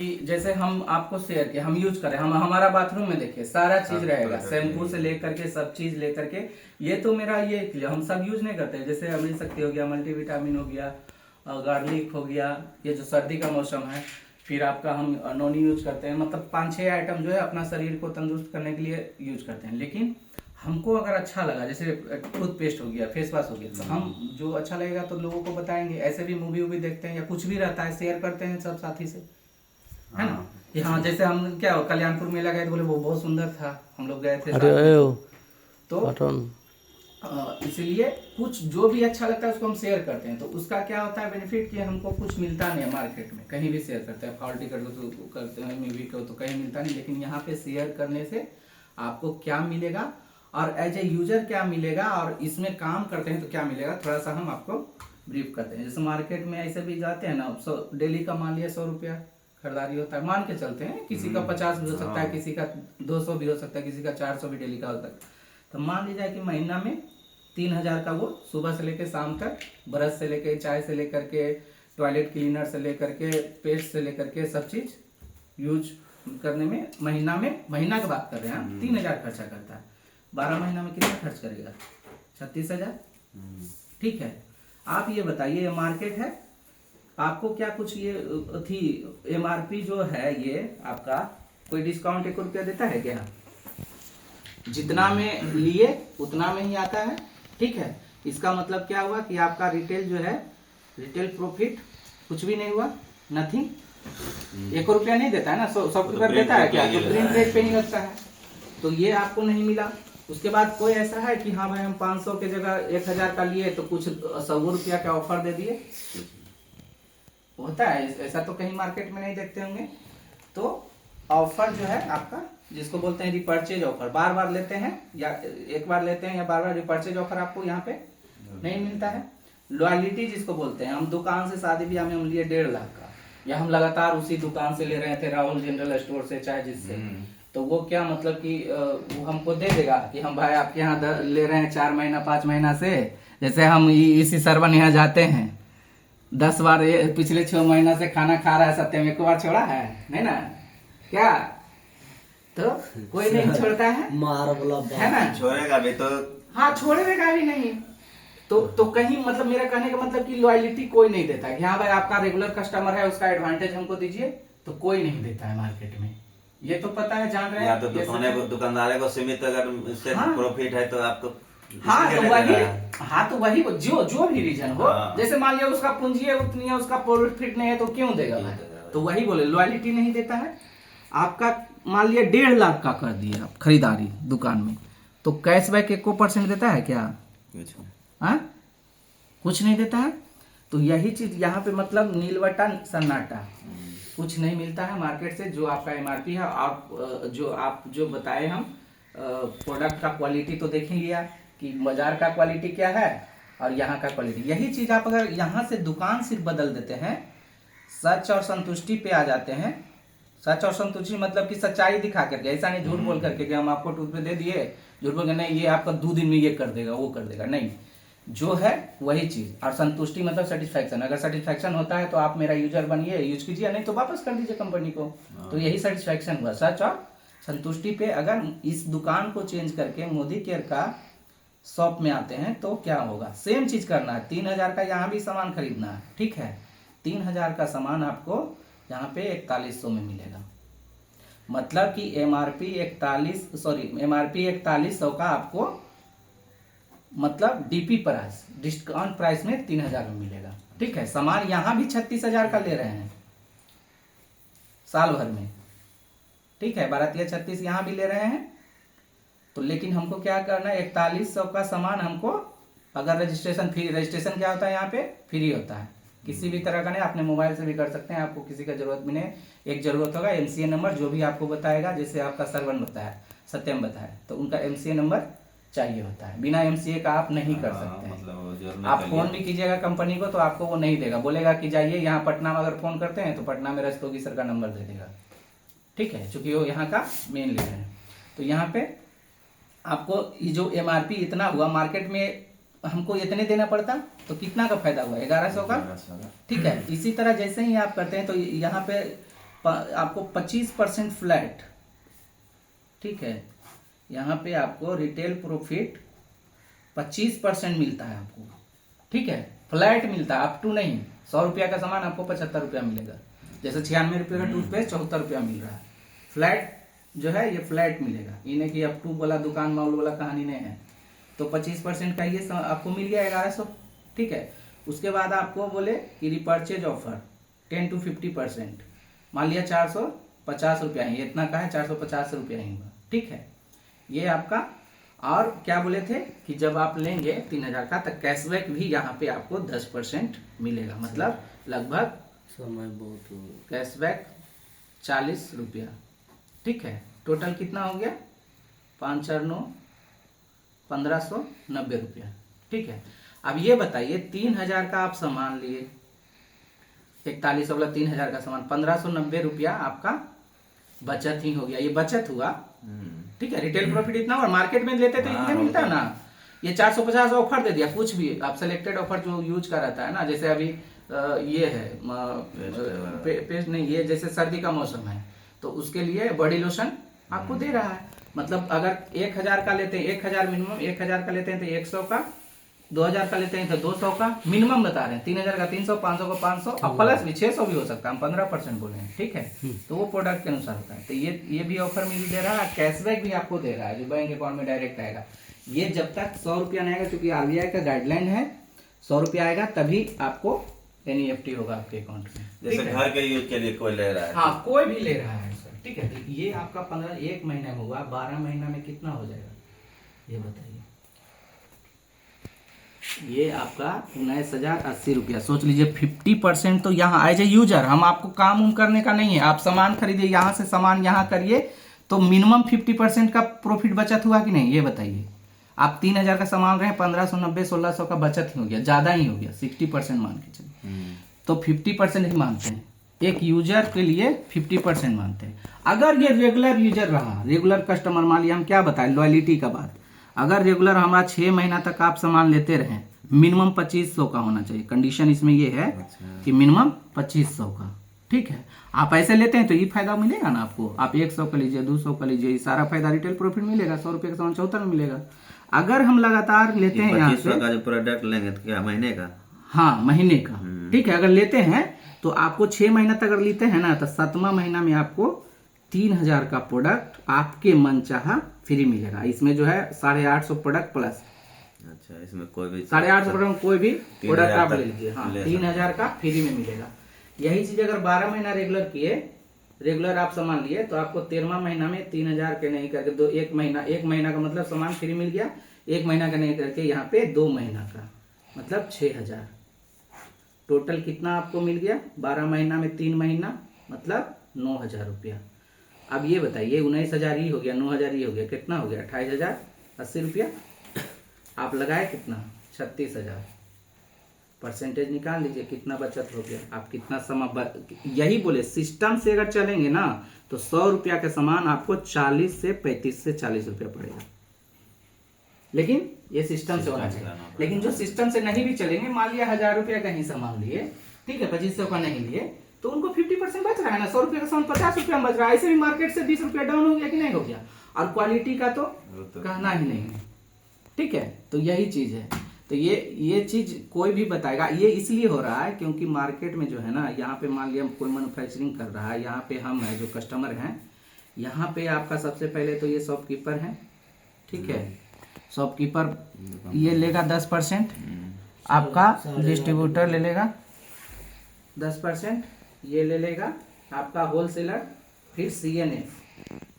कि जैसे हम आपको शेयर किया, हम यूज करें, हम हमारा बाथरूम में देखिए सारा चीज रहेगा, शैम्पू से लेकर के सब चीज लेकर के। ये तो मेरा ये हम सब यूज नहीं करते। जैसे अमृत शक्ति हो गया, मल्टीविटामिन हो गया, गार्लिक हो गया, ये जो सर्दी का मौसम है। फिर आपका हम नोनी यूज करते हैं, मतलब 5-6 आइटम जो है अपना शरीर को तंदुरुस्त करने के लिए यूज करते हैं। लेकिन हमको अगर अच्छा लगा, जैसे टूथपेस्ट हो गया, फेस वॉश हो गया, तो हम जो अच्छा लगेगा तो लोगों को बताएंगे। ऐसे भी मूवी वूवी देखते हैं या कुछ भी रहता है, शेयर करते हैं सब साथी से, है ना। कि हाँ, जैसे हम क्या कल्याणपुर मेला गए तो बोले वो बहुत सुंदर था, हम लोग गए थे साथ में। तो इसीलिए कुछ जो भी अच्छा लगता है उसको हम शेयर करते हैं। तो उसका क्या होता है बेनिफिट, कि हमको कुछ मिलता नहीं है मार्केट में, कहीं भी शेयर करते हैं, फॉल टिकट तो करते हैं, मूवी को तो कहीं मिलता नहीं। लेकिन यहाँ पे शेयर करने से आपको क्या मिलेगा और एज ए यूजर क्या मिलेगा और इसमें काम करते हैं तो क्या मिलेगा, थोड़ा सा हम आपको ब्रीफ करते हैं। जैसे मार्केट में ऐसे भी जाते हैं ना, डेली का मान लिया 100 रुपया खरीदारी होता है, मान के चलते हैं। किसी का 50 भी हो सकता है, किसी का 200 भी हो सकता है, किसी का 400 भी डेली का होता है। तो मान लीजिए कि महीना में 3000 का वो सुबह से लेकर शाम तक, ब्रश से लेकर, चाय से लेकर के, टॉयलेट क्लीनर से लेकर के, पेस्ट से लेकर के सब चीज यूज करने में महीना की बात कर रहे हैं हम, 3000 खर्चा करता है। 12 महीना में कितना खर्च करेगा? 36,000। ठीक है, आप ये बताइए, मार्केट है, आपको क्या कुछ ये थी एमआरपी जो है ये आपका कोई डिस्काउंट 1 रुपया देता है क्या? जितना में लिए उतना में ही आता है। ठीक है, इसका मतलब क्या हुआ कि आपका रिटेल जो है, रिटेल प्रॉफिट कुछ भी नहीं हुआ, नथिंग। 1 रुपया नहीं देता है ना, सॉफ्टवेयर देता है क्या? तो प्रिंट रेट पे ही लगता है, तो ये आपको नहीं मिला। उसके बाद कोई ऐसा है कि हाँ भाई हम 500 के जगह 1000 का लिए तो कुछ 100 रुपया का ऑफर दे दिए, होता है ऐसा? तो कहीं मार्केट में नहीं देखते होंगे। तो ऑफर जो है आपका, जिसको बोलते हैं रिपर्चेज ऑफर, बार बार लेते हैं या एक बार लेते हैं या बार बार, रिपर्चेज ऑफर आपको यहाँ पे नहीं मिलता है। लॉयलिटी जिसको बोलते हैं, हम दुकान से शादी ब्याह में हम लिए 1.5 लाख का, या हम लगातार उसी दुकान से ले रहे थे, राहुल जनरल स्टोर से, चाहे जिससे, तो वो क्या मतलब कि वो हमको दे देगा कि हम भाई आपके यहाँ ले रहे हैं 4 महीना 5 महीना से। जैसे हम इसी सरवन यहाँ जाते हैं 10 बार, पिछले 6 महीना से खाना खा रहा है सत्यम, 1 बार छोड़ा है नहीं ना क्या? तो कोई नहीं छोड़ता है, है ना, छोड़ेगा भी तो, हाँ छोड़ेगा भी नहीं। तो कहीं मतलब मेरा कहने का मतलब कि लॉयलिटी कोई नहीं देता है कि हाँ भाई आपका रेगुलर कस्टमर है, उसका एडवांटेज हमको दीजिए, तो कोई नहीं देता है मार्केट में। ये तो पता है, जान रहे हैं। या तो दुकानदार को सीमित, अगर उससे प्रॉफिट है तो आपको, हाँ तो वही जो भी रीजन हो, जैसे मान लिया उसका पूंजी है उतनी है, उसका प्रॉफिट नहीं है, तो क्यों देगा भाई? तो वही बोले लॉयलिटी नहीं देता है। आपका मान लिया 1.5 लाख का कर दिया आप खरीदारी दुकान में, तो कैशबैक 1% देता है क्या? हाँ, कुछ नहीं देता है। तो यही चीज यहाँ पे, मतलब नीलवटा सन्नाटा, कुछ नहीं मिलता है मार्केट से। जो आपका एमआरपी है, आप जो बताए, हम प्रोडक्ट का क्वालिटी तो देख ही लिया कि बाजार का क्वालिटी क्या है और यहाँ का क्वालिटी। यही चीज आप अगर यहाँ से दुकान सिर्फ बदल देते हैं, सच और संतुष्टि पे आ जाते हैं। सच और संतुष्टि मतलब कि सच्चाई दिखा करके, ऐसा नहीं झूठ बोल करके कि हम आपको टूथपेस्ट दे दिए, झूठ बोल के नहीं ये आपका 2 दिन में ये कर देगा वो कर देगा, नहीं, जो है वही चीज। और संतुष्टि मतलब सेटिस्फैक्शन, अगर सेटिस्फैक्शन होता है तो आप मेरा यूजर बनिए, यूज कीजिए, नहीं तो वापस कर दीजिए कंपनी को। तो यही सेटिस्फैक्शन हुआ, सच और संतुष्टि पे। अगर इस दुकान को चेंज करके मोदी केयर का शॉप में आते हैं तो क्या होगा, सेम चीज करना है। 3000 का यहाँ भी सामान खरीदना है, ठीक है, 3000 का सामान आपको यहाँ पे 4100 में मिलेगा। मतलब कि एमआरपी 4100 का आपको, मतलब डीपी प्राइस, डिस्काउंट प्राइस में 3000 में मिलेगा। ठीक है, सामान यहाँ भी 36,000 का ले रहे हैं साल भर में, ठीक है, 12-36 यहाँ भी ले रहे हैं। तो लेकिन हमको क्या करना है, 4100 का सामान हमको, अगर रजिस्ट्रेशन फ्री, रजिस्ट्रेशन क्या होता है यहाँ पे, फ्री होता है, किसी भी तरह का नहीं, अपने मोबाइल से भी कर सकते हैं, आपको किसी का जरूरत भी नहीं। एक जरूरत होगा एमसीए नंबर, जो भी आपको बताएगा, जैसे आपका सरवन बताया, सत्यम बताया, तो उनका एमसीए नंबर चाहिए होता है। बिना एमसीए का आप नहीं कर सकते हैं। आप फोन भी कीजिएगा कंपनी को तो आपको वो नहीं देगा, बोलेगा कि जाइए यहाँ पटना में, अगर फोन करते हैं तो पटना में रस्तोगी सर का नंबर दे देगा, ठीक है, चूंकि वो यहाँ का मेन लीडर है। तो यहाँ पे आपको ये जो एमआरपी इतना हुआ, मार्केट में हमको इतने देना पड़ता तो कितना का फायदा हुआ, 1100 का, ठीक है। इसी तरह जैसे ही आप करते हैं तो यहाँ पे आपको 25% फ्लैट, ठीक है। यहाँ पे आपको रिटेल प्रॉफिट 25% मिलता है आपको, ठीक है। फ्लैट मिलता है, अप टू नहीं। 100 रुपया का सामान आपको 75 रुपया मिलेगा। जैसे 96 रुपये का टूथपेस्ट 74 रुपया मिल रहा है। फ्लैट जो है ये फ्लैट मिलेगा, ये नहीं कि अप टू वाला दुकान मॉल वाला कहानी नहीं है। तो 25% का ये आपको मिल गया 1100, ठीक है। उसके बाद आपको बोले कि रिपर्चेज ऑफर 10 to 50%, मान लिया 450 रुपया ही, इतना का है 450 रुपया ही हुआ, ठीक है। ये आपका, और क्या बोले थे कि जब आप लेंगे 3000 का तो कैशबैक भी यहाँ पे आपको 10% मिलेगा, मतलब लगभग समय बहुत हो कैशबैक 40 रुपया, ठीक है। टोटल कितना हो गया 5 4 9 1590 रुपया, ठीक है। अब ये बताइए 3000 का आप सामान लिए, 41 वाला 3000 का सामान 1590 रुपया आपका बचत ही हो गया। ये बचत हुआ, ठीक है। रिटेल प्रॉफिट इतना और मार्केट में लेते तो इतने मिलता है ना। ये 450 ऑफर दे दिया, कुछ भी आप सेलेक्टेड ऑफर जो यूज कर रहता है ना, जैसे अभी ये है पेस्ट नहीं, ये जैसे सर्दी का मौसम है तो उसके लिए बॉडी लोशन आपको दे रहा है। मतलब अगर 1000 का लेते हैं, 1000 मिनिमम, 1000 का लेते हैं तो 100 का, 2000 का लेते हैं तो 200 का मिनिमम बता रहे हैं, 3000 का 300, 500 का 500 और प्लस भी 600 भी हो सकता है, हम 15% बोले हैं, ठीक है। तो वो प्रोडक्ट के अनुसार होता है। तो ये भी ऑफर मिल दे रहा है, कैशबैक भी आपको दे रहा है जो बैंक अकाउंट में डायरेक्ट आएगा। ये जब तक 100 रुपया नहीं आएगा, क्योंकि RBI का गाइडलाइन है 100 रुपया आएगा तभी आपको NEFT होगा आपके अकाउंट में। जैसे घर के यूज के लिए कोई ले रहा है, हाँ कोई भी ले रहा है सर, ठीक है। तो ये आपका 1 महीने में हुआ, 12 महीना में कितना हो जाएगा ये बताइए। ये आपका 19,080 रुपया। सोच लीजिए 50% तो यहाँ एज ए यूजर, हम आपको काम उम करने का नहीं है, आप सामान खरीदिए, यहाँ से सामान यहाँ करिए तो मिनिमम 50% का प्रॉफिट बचत हुआ कि नहीं ये बताइए। आप 3000 का सामान रहे, 1590 1600 का बचत ही हो गया, ज्यादा ही हो गया, 60% मान के चलिए। तो 50% ही मानते हैं, एक यूजर के लिए 50% मानते हैं। अगर ये रेगुलर यूजर रहा, रेगुलर कस्टमर, मान लिया हम क्या बताएं लॉयलिटी का बात, अगर रेगुलर हमारा 6 महीना तक आप सामान लेते रहे, मिनिमम 2500 का होना चाहिए। कंडीशन इसमें ये है कि मिनिमम 2500 का, ठीक है। आप ऐसे लेते हैं तो ये फायदा मिलेगा ना आपको, आप 100 का लीजिए, 200 का लीजिए, ये सारा फायदा रिटेल प्रॉफिट मिलेगा। 100 रुपये का सामान 74 में मिलेगा। अगर हम लगातार लेते हैं यहाँ से का जो प्रोडक्ट लेंगे तो क्या महीने का, हाँ महीने का, ठीक है। अगर लेते हैं तो आपको 6 महीना तक अगर लेते हैं ना तो 7वां महीना में आपको 3000 का प्रोडक्ट आपके मन चाहा फ्री मिलेगा। इसमें जो है 850 प्रोडक्ट प्लस, अच्छा इसमें कोई भी 850 प्रोडक्ट कोई भी प्रोडक्ट आप ले 3000 लीजिए, हाँ ले 3000 का फ्री में मिलेगा। यही चीज अगर 12 महीना रेगुलर किए, रेगुलर आप सामान लिए तो आपको 13वां महीना में 3000 के नहीं करके 1 महीना का मतलब सामान फ्री मिल गया, 1 महीना का नहीं करके यहाँ पे 2 महीना का मतलब 6000। टोटल कितना आपको मिल गया 12 महीना में 3 महीना मतलब 9000 रुपया। अब ये बताइए 19,000 ही हो गया, 9,000 ही हो गया, कितना हो गया 28,080 रुपया। आप लगाए कितना 36,000, परसेंटेज निकाल लीजिए कितना बचत हो गया। आप कितना समय यही बोले सिस्टम से अगर चलेंगे ना तो 100 रुपया का सामान आपको 40 से 35 से 40 रुपया पड़ेगा। लेकिन ये सिस्टम से होना चाहिए। लेकिन जो सिस्टम से नहीं भी चलेंगे, मान लिया 1000 रुपया का ही सामान लिए, ठीक है, 2500 का नहीं लिए, तो उनको 50% बच रहा है ना। 100 रुपये का सामान 50 रुपया बच रहा है। ऐसे भी मार्केट से 20 रुपया डाउन हो गया कि नहीं हो गया। और क्वालिटी का तो कहना ही नहीं है, ठीक है। तो यही चीज है। तो ये चीज कोई भी बताएगा। ये इसलिए हो रहा है क्योंकि मार्केट में जो है ना, यहाँ पे मान लिया कोई मैन्युफैक्चरिंग कर रहा है, यहाँ पे हम है जो कस्टमर हैं, यहाँ पे आपका सबसे पहले तो ये शॉपकीपर है, ठीक है। शॉपकीपर ये लेगा 10%, आपका डिस्ट्रीब्यूटर ले लेगा 10%, ये ले लेगा आपका होलसेलर, फिर CNF,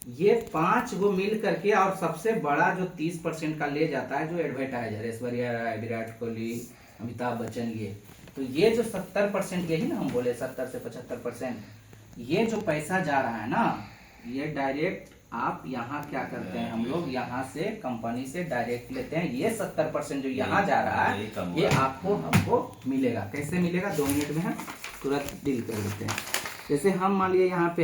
ये 5 वो मिल करके, और सबसे बड़ा जो 30% का ले जाता है जो एडवर्टाइजर, ऐश्वर्या राय, विराट कोहली, अमिताभ बच्चन, ये तो ये जो 70%, यही ना हम बोले 70 से 75%, ये जो पैसा जा रहा है ना, ये डायरेक्ट आप यहाँ क्या करते हैं, हम लोग यहाँ से कंपनी से डायरेक्ट लेते हैं। ये 70% जो यहाँ जा रहा है ये आपको हमको मिलेगा। कैसे मिलेगा 2 मिनट में हम तुरंत डील कर देते हैं। जैसे हम मान लिया यहाँ पे